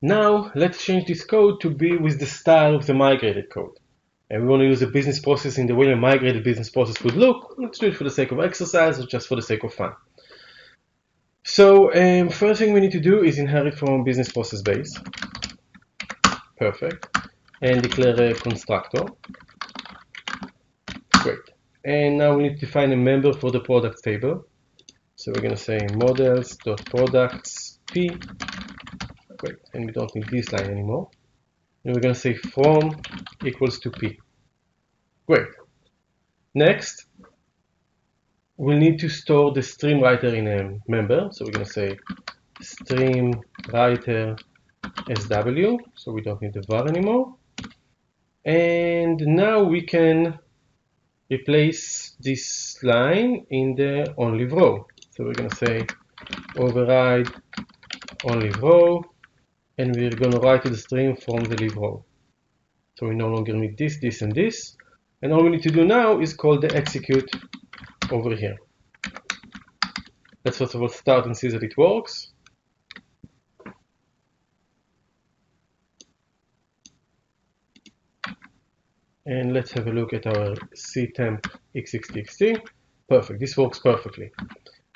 Now let's change this code to be with the style of the migrated code. And we want to use a business process in the way a migrated business process would look. Let's do it for the sake of exercise or just for the sake of fun. So first thing we need to do is inherit from business process base. Perfect. And declare a constructor. Great. And now we need to define a member for the products table. So we're going to say models.products p. Great. And we don't need this line anymore. And we're going to say from equals to p. Great. Next, we'll need to store the stream writer in a member. So we're going to say stream writer SW. So we don't need the var anymore. And now we can replace this line in the only row. So we're going to say override only row, and we're going to write to the stream from the live row. So we no longer need this, this, and this. And all we need to do now is call the execute over here. Let's first of all start and see that it works. And let's have a look at our ctemp xxtxt. Perfect, this works perfectly.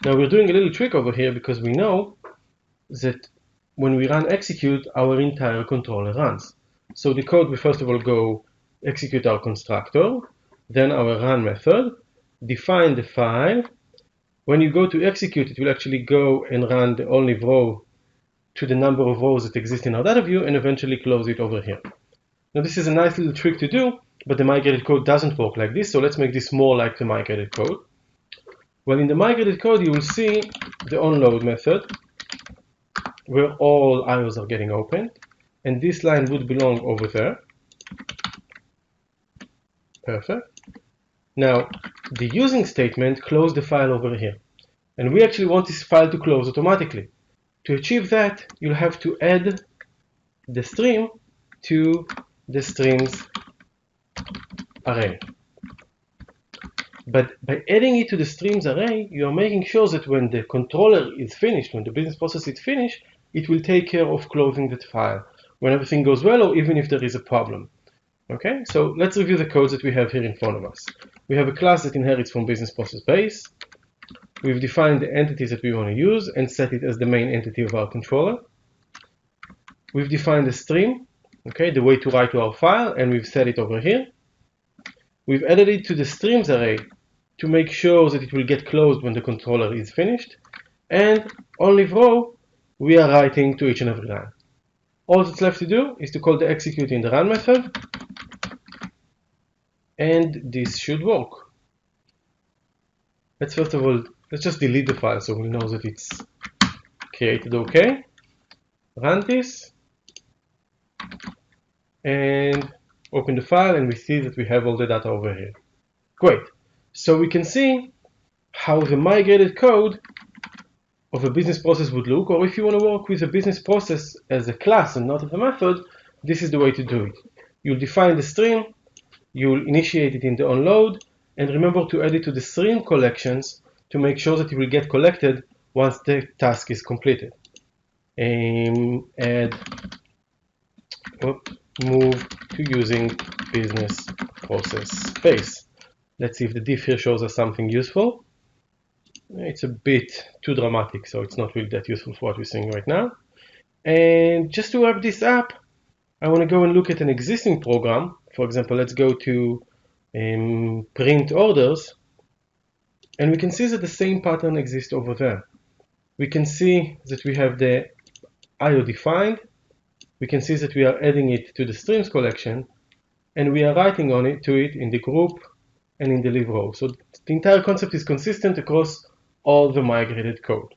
Now we're doing a little trick over here because we know that when we run execute, our entire controller runs. So the code will first of all go execute our constructor, then our run method, define the file. When you go to execute, it will actually go and run the only row to the number of rows that exist in our data view and eventually close it over here. Now this is a nice little trick to do, but the migrated code doesn't work like this, so let's make this more like the migrated code. Well, in the migrated code, you will see the onload method, where all IOs are getting opened, and this line would belong over there. Perfect. Now, the using statement close the file over here, and we actually want this file to close automatically. To achieve that, you'll have to add the stream to the streams array. But by adding it to the streams array, you are making sure that when the controller is finished, when the business process is finished, it will take care of closing that file when everything goes well, or even if there is a problem. Okay, so let's review the codes that we have here in front of us. We have a class that inherits from business process base. We've defined the entities that we want to use and set it as the main entity of our controller. We've defined the stream, okay, the way to write to our file, and we've set it over here. We've added it to the streams array to make sure that it will get closed when the controller is finished. And on live row, we are writing to each and every line. All that's left to do is to call the execute in the run method, and this should work. Let's first of all, let's just delete the file so we know that it's created okay. Run this, and open the file, and we see that we have all the data over here. Great. So we can see how the migrated code of a business process would look, or if you want to work with a business process as a class and not as a method, this is the way to do it. You'll define the stream, you'll initiate it in the onload, and remember to add it to the stream collections to make sure that it will get collected once the task is completed. Add, move to using business process base. Let's see if the diff here shows us something useful. It's a bit too dramatic, so it's not really that useful for what we're seeing right now. And just to wrap this up, I want to go and look at an existing program. For example, let's go to print orders, and we can see that the same pattern exists over there. We can see that we have the IO defined. We can see that we are adding it to the streams collection, and we are writing on it to it in the group and in the live row. So the entire concept is consistent across all the migrated code.